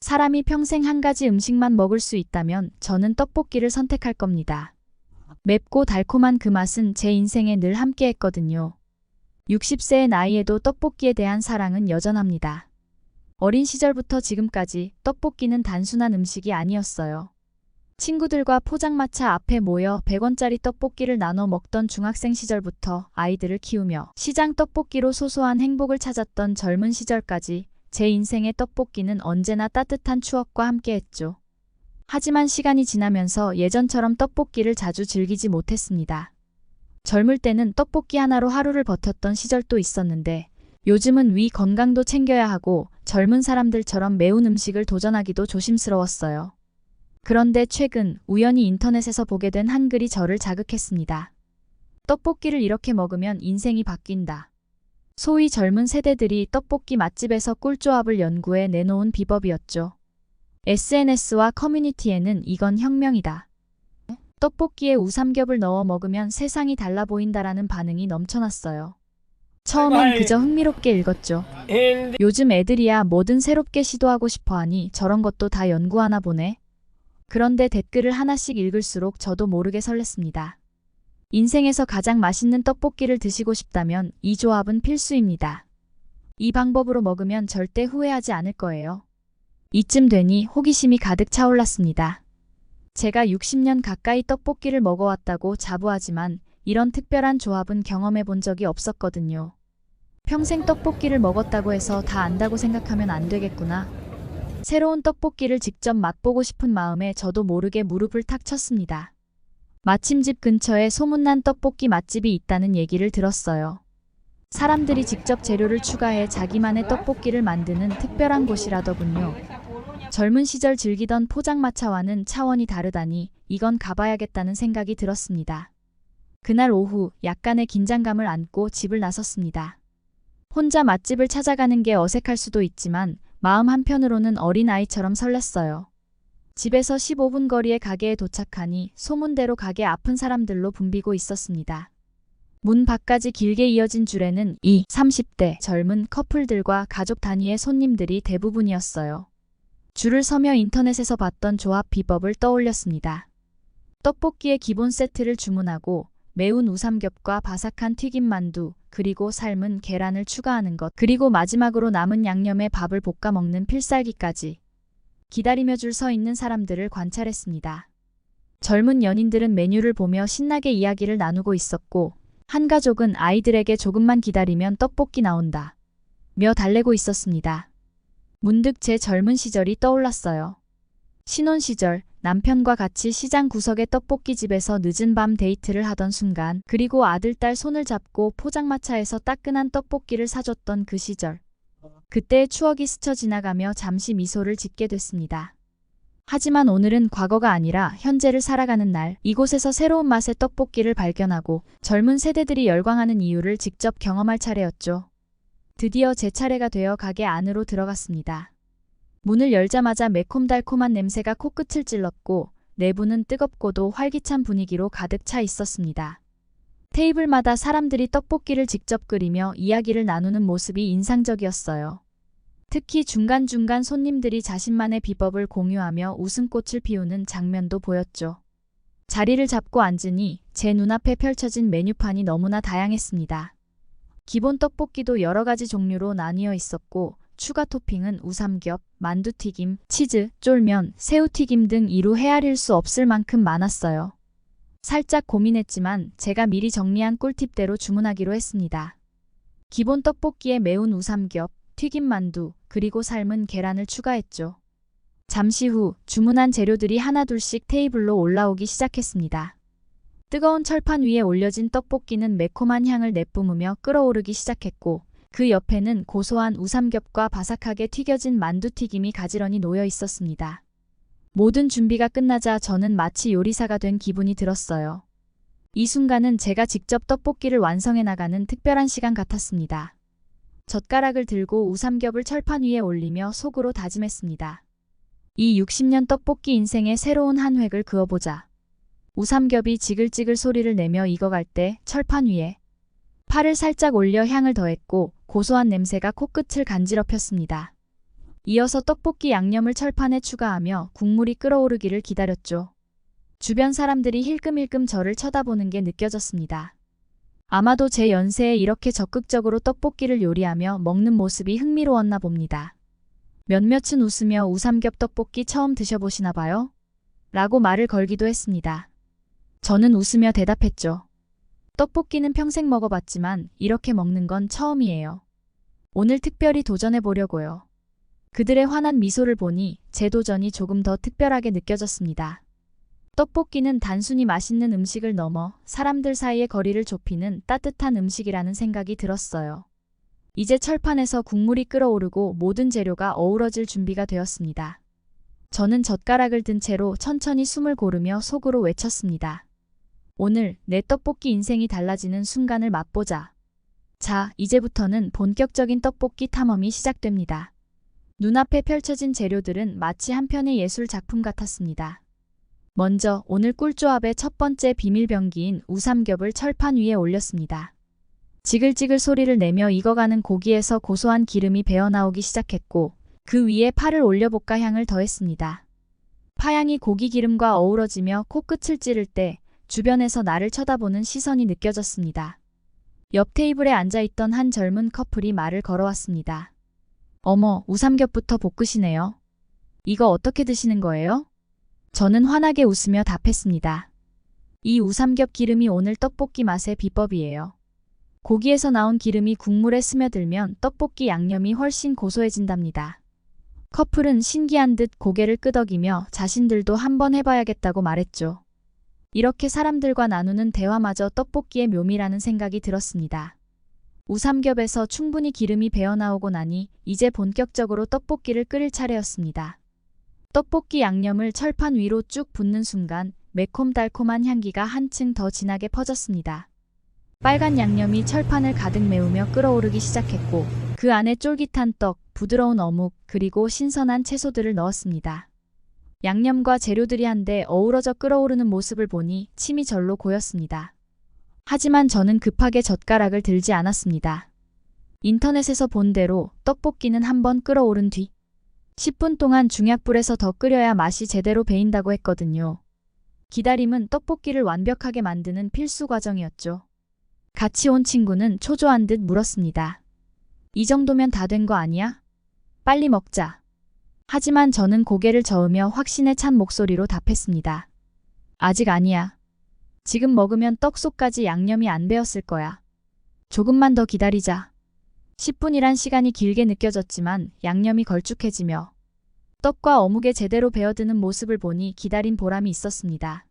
사람이 평생 한 가지 음식만 먹을 수 있다면 저는 떡볶이를 선택할 겁니다. 맵고 달콤한 그 맛은 제 인생에 늘 함께했거든요. 60세의 나이에도 떡볶이에 대한 사랑은 여전합니다. 어린 시절부터 지금까지 떡볶이는 단순한 음식이 아니었어요. 친구들과 포장마차 앞에 모여 100원짜리 떡볶이를 나눠 먹던 중학생 시절부터 아이들을 키우며 시장 떡볶이로 소소한 행복을 찾았던 젊은 시절까지 제 인생의 떡볶이는 언제나 따뜻한 추억과 함께했죠. 하지만 시간이 지나면서 예전처럼 떡볶이를 자주 즐기지 못했습니다. 젊을 때는 떡볶이 하나로 하루를 버텼던 시절도 있었는데 요즘은 위 건강도 챙겨야 하고 젊은 사람들처럼 매운 음식을 도전하기도 조심스러웠어요. 그런데 최근 우연히 인터넷에서 보게 된 한글이 저를 자극했습니다. 떡볶이를 이렇게 먹으면 인생이 바뀐다. 소위 젊은 세대들이 떡볶이 맛집에서 꿀조합을 연구해 내놓은 비법이었죠. SNS와 커뮤니티에는 이건 혁명이다. 떡볶이에 우삼겹을 넣어 먹으면 세상이 달라 보인다라는 반응이 넘쳐났어요. 처음엔 그저 흥미롭게 읽었죠. 요즘 애들이야 뭐든 새롭게 시도하고 싶어하니 저런 것도 다 연구하나 보네. 그런데 댓글을 하나씩 읽을수록 저도 모르게 설렜습니다. 인생에서 가장 맛있는 떡볶이를 드시고 싶다면 이 조합은 필수입니다. 이 방법으로 먹으면 절대 후회하지 않을 거예요. 이쯤 되니 호기심이 가득 차올랐습니다. 제가 60년 가까이 떡볶이를 먹어왔다고 자부하지만 이런 특별한 조합은 경험해 본 적이 없었거든요. 평생 떡볶이를 먹었다고 해서 다 안다고 생각하면 안 되겠구나. 새로운 떡볶이를 직접 맛보고 싶은 마음에 저도 모르게 무릎을 탁 쳤습니다. 마침 집 근처에 소문난 떡볶이 맛집이 있다는 얘기를 들었어요. 사람들이 직접 재료를 추가해 자기만의 떡볶이를 만드는 특별한 곳이라더군요. 젊은 시절 즐기던 포장마차와는 차원이 다르다니 이건 가봐야겠다는 생각이 들었습니다. 그날 오후 약간의 긴장감을 안고 집을 나섰습니다. 혼자 맛집을 찾아가는 게 어색할 수도 있지만 마음 한편으로는 어린아이처럼 설렜어요. 집에서 15분 거리의 가게에 도착하니 소문대로 가게 앞은 사람들로 붐비고 있었습니다. 문 밖까지 길게 이어진 줄에는 20, 30대 젊은 커플들과 가족 단위의 손님들이 대부분이었어요. 줄을 서며 인터넷에서 봤던 조합 비법을 떠올렸습니다. 떡볶이의 기본 세트를 주문하고 매운 우삼겹과 바삭한 튀김만두, 그리고 삶은 계란을 추가하는 것, 그리고 마지막으로 남은 양념에 밥을 볶아 먹는 필살기까지. 기다리며 줄 서 있는 사람들을 관찰했습니다. 젊은 연인들은 메뉴를 보며 신나게 이야기를 나누고 있었고 한 가족은 아이들에게 조금만 기다리면 떡볶이 나온다 며 달래고 있었습니다. 문득 제 젊은 시절이 떠올랐어요. 신혼 시절 남편과 같이 시장 구석의 떡볶이집에서 늦은 밤 데이트를 하던 순간, 그리고 아들, 딸 손을 잡고 포장마차에서 따끈한 떡볶이를 사줬던 그 시절. 그때의 추억이 스쳐 지나가며 잠시 미소를 짓게 됐습니다. 하지만 오늘은 과거가 아니라 현재를 살아가는 날, 이곳에서 새로운 맛의 떡볶이를 발견하고 젊은 세대들이 열광하는 이유를 직접 경험할 차례였죠. 드디어 제 차례가 되어 가게 안으로 들어갔습니다. 문을 열자마자 매콤달콤한 냄새가 코끝을 찔렀고 내부는 뜨겁고도 활기찬 분위기로 가득 차 있었습니다. 테이블마다 사람들이 떡볶이를 직접 끓이며 이야기를 나누는 모습이 인상적이었어요. 특히 중간중간 손님들이 자신만의 비법을 공유하며 웃음꽃을 피우는 장면도 보였죠. 자리를 잡고 앉으니 제 눈앞에 펼쳐진 메뉴판이 너무나 다양했습니다. 기본 떡볶이도 여러 가지 종류로 나뉘어 있었고 추가 토핑은 우삼겹, 만두튀김, 치즈, 쫄면, 새우튀김 등 이루 헤아릴 수 없을 만큼 많았어요. 살짝 고민했지만 제가 미리 정리한 꿀팁대로 주문하기로 했습니다. 기본 떡볶이에 매운 우삼겹, 튀김만두, 그리고 삶은 계란을 추가했죠. 잠시 후 주문한 재료들이 하나둘씩 테이블로 올라오기 시작했습니다. 뜨거운 철판 위에 올려진 떡볶이는 매콤한 향을 내뿜으며 끓어오르기 시작했고 그 옆에는 고소한 우삼겹과 바삭하게 튀겨진 만두튀김이 가지런히 놓여 있었습니다. 모든 준비가 끝나자 저는 마치 요리사가 된 기분이 들었어요. 이 순간은 제가 직접 떡볶이를 완성해 나가는 특별한 시간 같았습니다. 젓가락을 들고 우삼겹을 철판 위에 올리며 속으로 다짐했습니다. 이 60년 떡볶이 인생의 새로운 한 획을 그어보자. 우삼겹이 지글지글 소리를 내며 익어갈 때 철판 위에 팔을 살짝 올려 향을 더했고 고소한 냄새가 코끝을 간지럽혔습니다. 이어서 떡볶이 양념을 철판에 추가하며 국물이 끓어오르기를 기다렸죠. 주변 사람들이 힐끔힐끔 저를 쳐다보는 게 느껴졌습니다. 아마도 제 연세에 이렇게 적극적으로 떡볶이를 요리하며 먹는 모습이 흥미로웠나 봅니다. 몇몇은 웃으며 우삼겹 떡볶이 처음 드셔보시나 봐요? 라고 말을 걸기도 했습니다. 저는 웃으며 대답했죠. 떡볶이는 평생 먹어봤지만 이렇게 먹는 건 처음이에요. 오늘 특별히 도전해 보려고요. 그들의 환한 미소를 보니 제 도전이 조금 더 특별하게 느껴졌습니다. 떡볶이는 단순히 맛있는 음식을 넘어 사람들 사이의 거리를 좁히는 따뜻한 음식이라는 생각이 들었어요. 이제 철판에서 국물이 끓어오르고 모든 재료가 어우러질 준비가 되었습니다. 저는 젓가락을 든 채로 천천히 숨을 고르며 속으로 외쳤습니다. 오늘 내 떡볶이 인생이 달라지는 순간을 맛보자. 자, 이제부터는 본격적인 떡볶이 탐험이 시작됩니다. 눈앞에 펼쳐진 재료들은 마치 한 편의 예술 작품 같았습니다. 먼저 오늘 꿀조합의 첫 번째 비밀병기인 우삼겹을 철판 위에 올렸습니다. 지글지글 소리를 내며 익어가는 고기에서 고소한 기름이 배어나오기 시작했고 그 위에 파를 올려볶아 향을 더했습니다. 파향이 고기 기름과 어우러지며 코끝을 찌를 때 주변에서 나를 쳐다보는 시선이 느껴졌습니다. 옆 테이블에 앉아있던 한 젊은 커플이 말을 걸어왔습니다. 어머, 우삼겹부터 볶으시네요. 이거 어떻게 드시는 거예요? 저는 환하게 웃으며 답했습니다. 이 우삼겹 기름이 오늘 떡볶이 맛의 비법이에요. 고기에서 나온 기름이 국물에 스며들면 떡볶이 양념이 훨씬 고소해진답니다. 커플은 신기한 듯 고개를 끄덕이며 자신들도 한번 해봐야겠다고 말했죠. 이렇게 사람들과 나누는 대화마저 떡볶이의 묘미라는 생각이 들었습니다. 우삼겹에서 충분히 기름이 배어나오고 나니 이제 본격적으로 떡볶이를 끓일 차례였습니다. 떡볶이 양념을 철판 위로 쭉 붓는 순간 매콤달콤한 향기가 한층 더 진하게 퍼졌습니다. 빨간 양념이 철판을 가득 메우며 끓어오르기 시작했고 그 안에 쫄깃한 떡, 부드러운 어묵, 그리고 신선한 채소들을 넣었습니다. 양념과 재료들이 한데 어우러져 끓어오르는 모습을 보니 침이 절로 고였습니다. 하지만 저는 급하게 젓가락을 들지 않았습니다. 인터넷에서 본 대로 떡볶이는 한번 끓어오른 뒤 10분 동안 중약불에서 더 끓여야 맛이 제대로 배인다고 했거든요. 기다림은 떡볶이를 완벽하게 만드는 필수 과정이었죠. 같이 온 친구는 초조한 듯 물었습니다. 이 정도면 다 된 거 아니야? 빨리 먹자. 하지만 저는 고개를 저으며 확신에 찬 목소리로 답했습니다. 아직 아니야. 지금 먹으면 떡 속까지 양념이 안 배었을 거야. 조금만 더 기다리자. 10분이란 시간이 길게 느껴졌지만 양념이 걸쭉해지며 떡과 어묵에 제대로 배어드는 모습을 보니 기다린 보람이 있었습니다.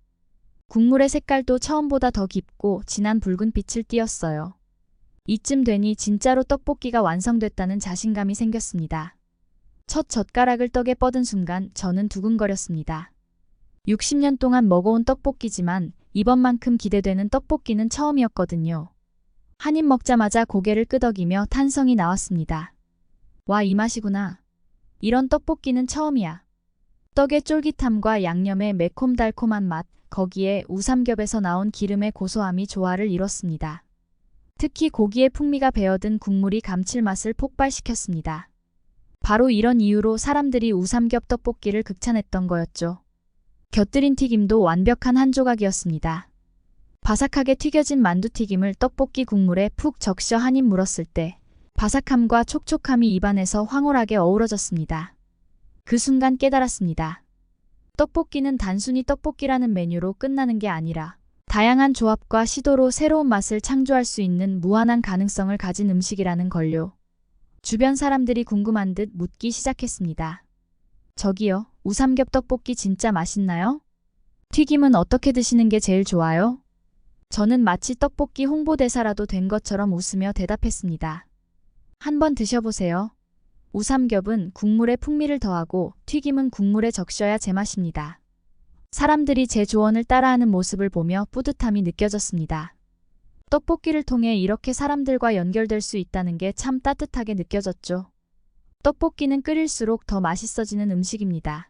국물의 색깔도 처음보다 더 깊고 진한 붉은빛을 띠었어요. 이쯤 되니 진짜로 떡볶이가 완성됐다는 자신감이 생겼습니다. 첫 젓가락을 떡에 뻗은 순간 저는 두근거렸습니다. 60년 동안 먹어온 떡볶이지만 이번만큼 기대되는 떡볶이는 처음이었거든요. 한 입 먹자마자 고개를 끄덕이며 탄성이 나왔습니다. 와, 이 맛이구나. 이런 떡볶이는 처음이야. 떡의 쫄깃함과 양념의 매콤달콤한 맛, 거기에 우삼겹에서 나온 기름의 고소함이 조화를 이뤘습니다. 특히 고기의 풍미가 배어든 국물이 감칠맛을 폭발시켰습니다. 바로 이런 이유로 사람들이 우삼겹 떡볶이를 극찬했던 거였죠. 곁들인 튀김도 완벽한 한 조각이었습니다. 바삭하게 튀겨진 만두튀김을 떡볶이 국물에 푹 적셔 한 입 물었을 때 바삭함과 촉촉함이 입안에서 황홀하게 어우러졌습니다. 그 순간 깨달았습니다. 떡볶이는 단순히 떡볶이라는 메뉴로 끝나는 게 아니라 다양한 조합과 시도로 새로운 맛을 창조할 수 있는 무한한 가능성을 가진 음식이라는 걸요. 주변 사람들이 궁금한 듯 묻기 시작했습니다. 저기요, 우삼겹 떡볶이 진짜 맛있나요? 튀김은 어떻게 드시는 게 제일 좋아요? 저는 마치 떡볶이 홍보대사라도 된 것처럼 웃으며 대답했습니다. 한번 드셔보세요. 우삼겹은 국물에 풍미를 더하고 튀김은 국물에 적셔야 제맛입니다. 사람들이 제 조언을 따라하는 모습을 보며 뿌듯함이 느껴졌습니다. 떡볶이를 통해 이렇게 사람들과 연결될 수 있다는 게 참 따뜻하게 느껴졌죠. 떡볶이는 끓일수록 더 맛있어지는 음식입니다.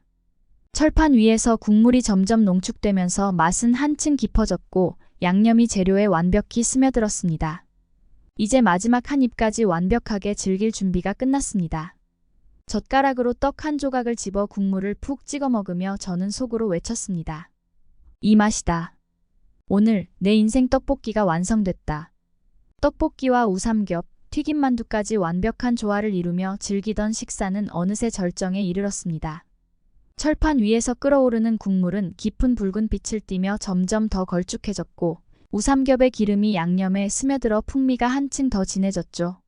철판 위에서 국물이 점점 농축되면서 맛은 한층 깊어졌고 양념이 재료에 완벽히 스며들었습니다. 이제 마지막 한 입까지 완벽하게 즐길 준비가 끝났습니다. 젓가락으로 떡 한 조각을 집어 국물을 푹 찍어 먹으며 저는 속으로 외쳤습니다. 이 맛이다. 오늘 내 인생 떡볶이가 완성됐다. 떡볶이와 우삼겹, 튀김만두까지 완벽한 조화를 이루며 즐기던 식사는 어느새 절정에 이르렀습니다. 철판 위에서 끓어오르는 국물은 깊은 붉은 빛을 띠며 점점 더 걸쭉해졌고 우삼겹의 기름이 양념에 스며들어 풍미가 한층 더 진해졌죠.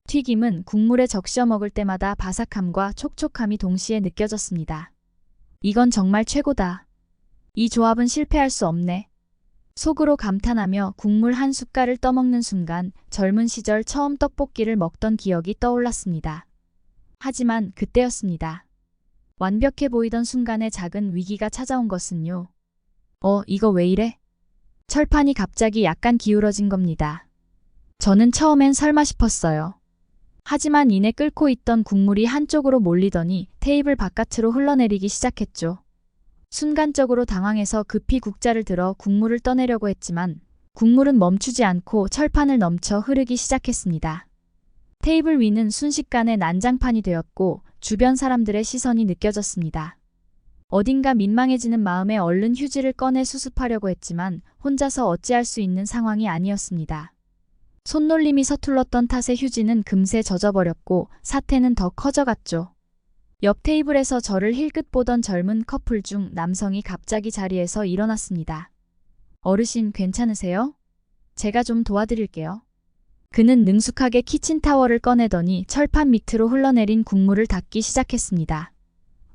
튀김은 국물에 적셔 먹을 때마다 바삭함과 촉촉함이 동시에 느껴졌습니다. 이건 정말 최고다. 이 조합은 실패할 수 없네. 속으로 감탄하며 국물 한 숟갈을 떠먹는 순간 젊은 시절 처음 떡볶이를 먹던 기억이 떠올랐습니다. 하지만 그때였습니다. 완벽해 보이던 순간에 작은 위기가 찾아온 것은요. 이거 왜 이래? 철판이 갑자기 약간 기울어진 겁니다. 저는 처음엔 설마 싶었어요. 하지만 이내 끓고 있던 국물이 한쪽으로 몰리더니 테이블 바깥으로 흘러내리기 시작했죠. 순간적으로 당황해서 급히 국자를 들어 국물을 떠내려고 했지만 국물은 멈추지 않고 철판을 넘쳐 흐르기 시작했습니다. 테이블 위는 순식간에 난장판이 되었고 주변 사람들의 시선이 느껴졌습니다. 어딘가 민망해지는 마음에 얼른 휴지를 꺼내 수습하려고 했지만 혼자서 어찌할 수 있는 상황이 아니었습니다. 손놀림이 서툴렀던 탓에 휴지는 금세 젖어버렸고 사태는 더 커져갔죠. 옆 테이블에서 저를 힐끗 보던 젊은 커플 중 남성이 갑자기 자리에서 일어났습니다. 어르신 괜찮으세요? 제가 좀 도와드릴게요. 그는 능숙하게 키친타월을 꺼내더니 철판 밑으로 흘러내린 국물을 닦기 시작했습니다.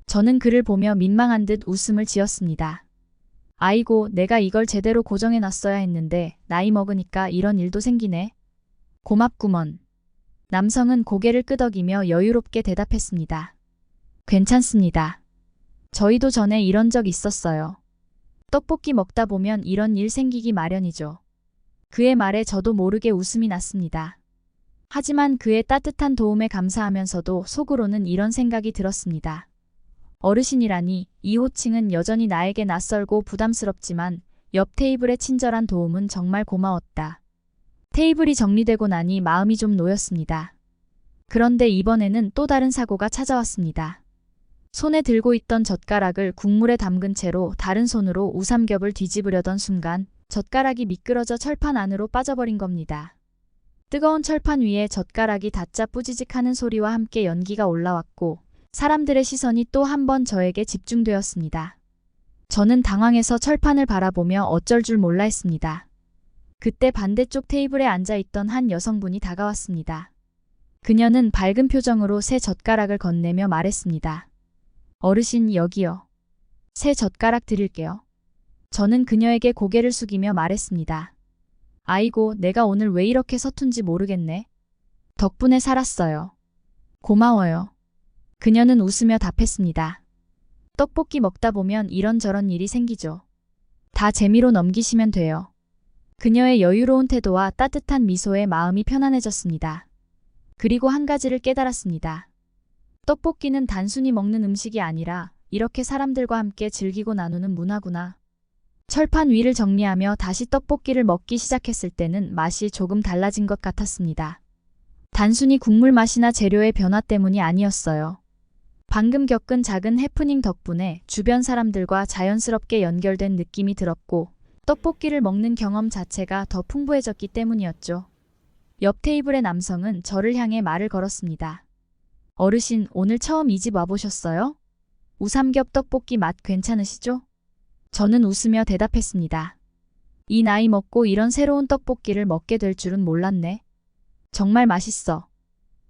저는 그를 보며 민망한 듯 웃음을 지었습니다. 아이고, 내가 이걸 제대로 고정해놨어야 했는데 나이 먹으니까 이런 일도 생기네. 고맙구먼. 남성은 고개를 끄덕이며 여유롭게 대답했습니다. 괜찮습니다. 저희도 전에 이런 적 있었어요. 떡볶이 먹다 보면 이런 일 생기기 마련이죠. 그의 말에 저도 모르게 웃음이 났습니다. 하지만 그의 따뜻한 도움에 감사하면서도 속으로는 이런 생각이 들었습니다. 어르신이라니 이 호칭은 여전히 나에게 낯설고 부담스럽지만 옆 테이블의 친절한 도움은 정말 고마웠다. 테이블이 정리되고 나니 마음이 좀 놓였습니다. 그런데 이번에는 또 다른 사고가 찾아왔습니다. 손에 들고 있던 젓가락을 국물에 담근 채로 다른 손으로 우삼겹을 뒤집으려던 순간 젓가락이 미끄러져 철판 안으로 빠져버린 겁니다. 뜨거운 철판 위에 젓가락이 닿자 뿌지직하는 소리와 함께 연기가 올라왔고 사람들의 시선이 또 한 번 저에게 집중되었습니다. 저는 당황해서 철판을 바라보며 어쩔 줄 몰라 했습니다. 그때 반대쪽 테이블에 앉아있던 한 여성분이 다가왔습니다. 그녀는 밝은 표정으로 새 젓가락을 건네며 말했습니다. 어르신 여기요. 새 젓가락 드릴게요. 저는 그녀에게 고개를 숙이며 말했습니다. 아이고, 내가 오늘 왜 이렇게 서툰지 모르겠네. 덕분에 살았어요. 고마워요. 그녀는 웃으며 답했습니다. 떡볶이 먹다 보면 이런저런 일이 생기죠. 다 재미로 넘기시면 돼요. 그녀의 여유로운 태도와 따뜻한 미소에 마음이 편안해졌습니다. 그리고 한 가지를 깨달았습니다. 떡볶이는 단순히 먹는 음식이 아니라 이렇게 사람들과 함께 즐기고 나누는 문화구나. 철판 위를 정리하며 다시 떡볶이를 먹기 시작했을 때는 맛이 조금 달라진 것 같았습니다. 단순히 국물 맛이나 재료의 변화 때문이 아니었어요. 방금 겪은 작은 해프닝 덕분에 주변 사람들과 자연스럽게 연결된 느낌이 들었고 떡볶이를 먹는 경험 자체가 더 풍부해졌기 때문이었죠. 옆 테이블의 남성은 저를 향해 말을 걸었습니다. 어르신, 오늘 처음 이 집 와보셨어요? 우삼겹 떡볶이 맛 괜찮으시죠? 저는 웃으며 대답했습니다. 이 나이 먹고 이런 새로운 떡볶이를 먹게 될 줄은 몰랐네. 정말 맛있어.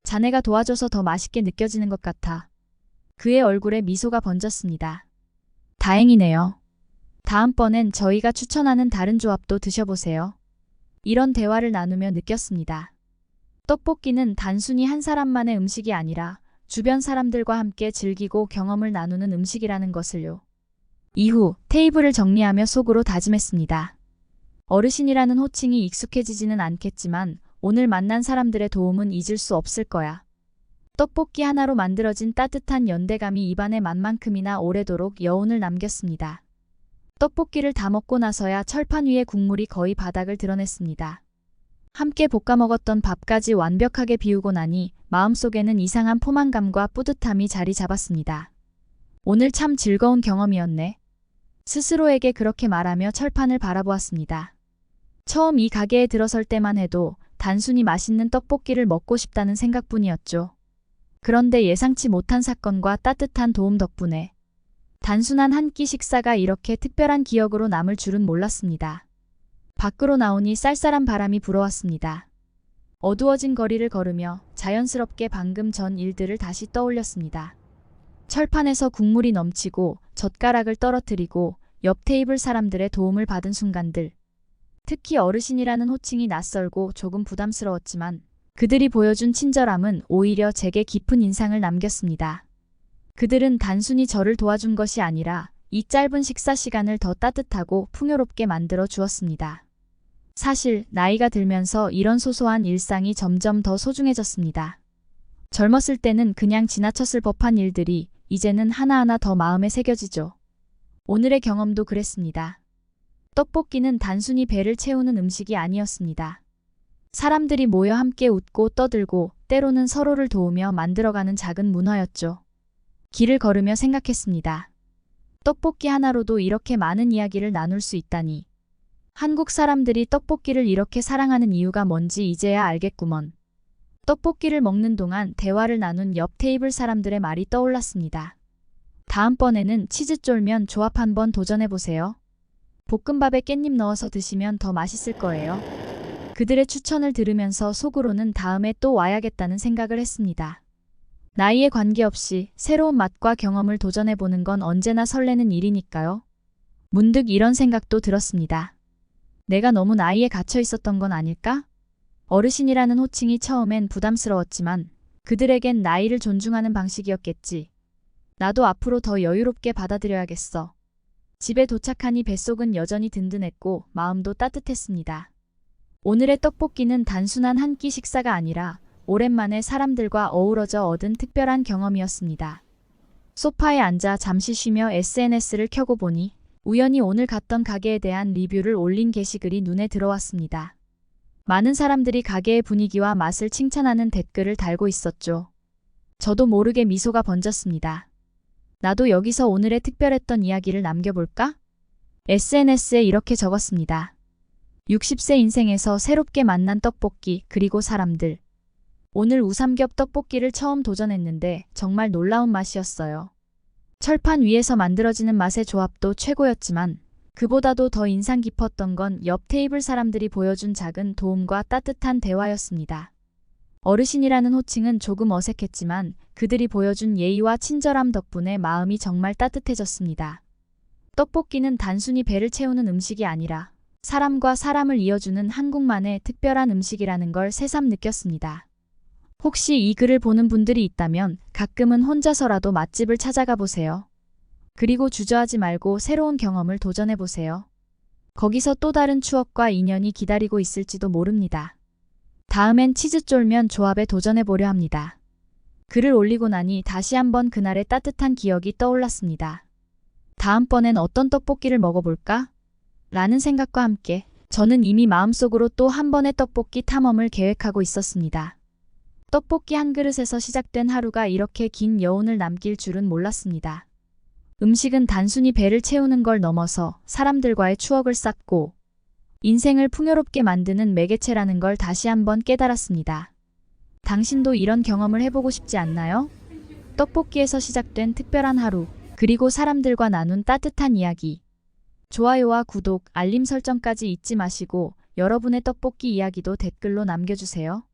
자네가 도와줘서 더 맛있게 느껴지는 것 같아. 그의 얼굴에 미소가 번졌습니다. 다행이네요. 다음번엔 저희가 추천하는 다른 조합도 드셔보세요. 이런 대화를 나누며 느꼈습니다. 떡볶이는 단순히 한 사람만의 음식이 아니라 주변 사람들과 함께 즐기고 경험을 나누는 음식이라는 것을요. 이후 테이블을 정리하며 속으로 다짐했습니다. 어르신이라는 호칭이 익숙해지지는 않겠지만 오늘 만난 사람들의 도움은 잊을 수 없을 거야. 떡볶이 하나로 만들어진 따뜻한 연대감이 입안에 만만큼이나 오래도록 여운을 남겼습니다. 떡볶이를 다 먹고 나서야 철판 위의 국물이 거의 바닥을 드러냈습니다. 함께 볶아 먹었던 밥까지 완벽하게 비우고 나니 마음속에는 이상한 포만감과 뿌듯함이 자리 잡았습니다. 오늘 참 즐거운 경험이었네. 스스로에게 그렇게 말하며 철판을 바라보았습니다. 처음 이 가게에 들어설 때만 해도 단순히 맛있는 떡볶이를 먹고 싶다는 생각뿐이었죠. 그런데 예상치 못한 사건과 따뜻한 도움 덕분에 단순한 한 끼 식사가 이렇게 특별한 기억으로 남을 줄은 몰랐습니다. 밖으로 나오니 쌀쌀한 바람이 불어왔습니다. 어두워진 거리를 걸으며 자연스럽게 방금 전 일들을 다시 떠올렸습니다. 철판에서 국물이 넘치고 젓가락을 떨어뜨리고 옆 테이블 사람들의 도움을 받은 순간들. 특히 어르신이라는 호칭이 낯설고 조금 부담스러웠지만 그들이 보여준 친절함은 오히려 제게 깊은 인상을 남겼습니다. 그들은 단순히 저를 도와준 것이 아니라 이 짧은 식사 시간을 더 따뜻하고 풍요롭게 만들어 주었습니다. 사실 나이가 들면서 이런 소소한 일상이 점점 더 소중해졌습니다. 젊었을 때는 그냥 지나쳤을 법한 일들이 이제는 하나하나 더 마음에 새겨지죠. 오늘의 경험도 그랬습니다. 떡볶이는 단순히 배를 채우는 음식이 아니었습니다. 사람들이 모여 함께 웃고 떠들고 때로는 서로를 도우며 만들어가는 작은 문화였죠. 길을 걸으며 생각했습니다. 떡볶이 하나로도 이렇게 많은 이야기를 나눌 수 있다니. 한국 사람들이 떡볶이를 이렇게 사랑하는 이유가 뭔지 이제야 알겠구먼. 떡볶이를 먹는 동안 대화를 나눈 옆 테이블 사람들의 말이 떠올랐습니다. 다음번에는 치즈 쫄면 조합 한번 도전해보세요. 볶음밥에 깻잎 넣어서 드시면 더 맛있을 거예요. 그들의 추천을 들으면서 속으로는 다음에 또 와야겠다는 생각을 했습니다. 나이에 관계없이 새로운 맛과 경험을 도전해보는 건 언제나 설레는 일이니까요. 문득 이런 생각도 들었습니다. 내가 너무 나이에 갇혀 있었던 건 아닐까? 어르신이라는 호칭이 처음엔 부담스러웠지만 그들에겐 나이를 존중하는 방식이었겠지. 나도 앞으로 더 여유롭게 받아들여야겠어. 집에 도착하니 뱃속은 여전히 든든했고 마음도 따뜻했습니다. 오늘의 떡볶이는 단순한 한 끼 식사가 아니라 오랜만에 사람들과 어우러져 얻은 특별한 경험이었습니다. 소파에 앉아 잠시 쉬며 SNS를 켜고 보니 우연히 오늘 갔던 가게에 대한 리뷰를 올린 게시글이 눈에 들어왔습니다. 많은 사람들이 가게의 분위기와 맛을 칭찬하는 댓글을 달고 있었죠. 저도 모르게 미소가 번졌습니다. 나도 여기서 오늘의 특별했던 이야기를 남겨볼까? SNS에 이렇게 적었습니다. 60세 인생에서 새롭게 만난 떡볶이 그리고 사람들. 오늘 우삼겹 떡볶이를 처음 도전했는데 정말 놀라운 맛이었어요. 철판 위에서 만들어지는 맛의 조합도 최고였지만 그보다도 더 인상 깊었던 건 옆 테이블 사람들이 보여준 작은 도움과 따뜻한 대화였습니다. 어르신이라는 호칭은 조금 어색했지만 그들이 보여준 예의와 친절함 덕분에 마음이 정말 따뜻해졌습니다. 떡볶이는 단순히 배를 채우는 음식이 아니라 사람과 사람을 이어주는 한국만의 특별한 음식이라는 걸 새삼 느꼈습니다. 혹시 이 글을 보는 분들이 있다면 가끔은 혼자서라도 맛집을 찾아가 보세요. 그리고 주저하지 말고 새로운 경험을 도전해 보세요. 거기서 또 다른 추억과 인연이 기다리고 있을지도 모릅니다. 다음엔 치즈 쫄면 조합에 도전해 보려 합니다. 글을 올리고 나니 다시 한번 그날의 따뜻한 기억이 떠올랐습니다. 다음번엔 어떤 떡볶이를 먹어볼까? 라는 생각과 함께 저는 이미 마음속으로 또 한 번의 떡볶이 탐험을 계획하고 있었습니다. 떡볶이 한 그릇에서 시작된 하루가 이렇게 긴 여운을 남길 줄은 몰랐습니다. 음식은 단순히 배를 채우는 걸 넘어서 사람들과의 추억을 쌓고 인생을 풍요롭게 만드는 매개체라는 걸 다시 한번 깨달았습니다. 당신도 이런 경험을 해보고 싶지 않나요? 떡볶이에서 시작된 특별한 하루, 그리고 사람들과 나눈 따뜻한 이야기. 좋아요와 구독, 알림 설정까지 잊지 마시고 여러분의 떡볶이 이야기도 댓글로 남겨주세요.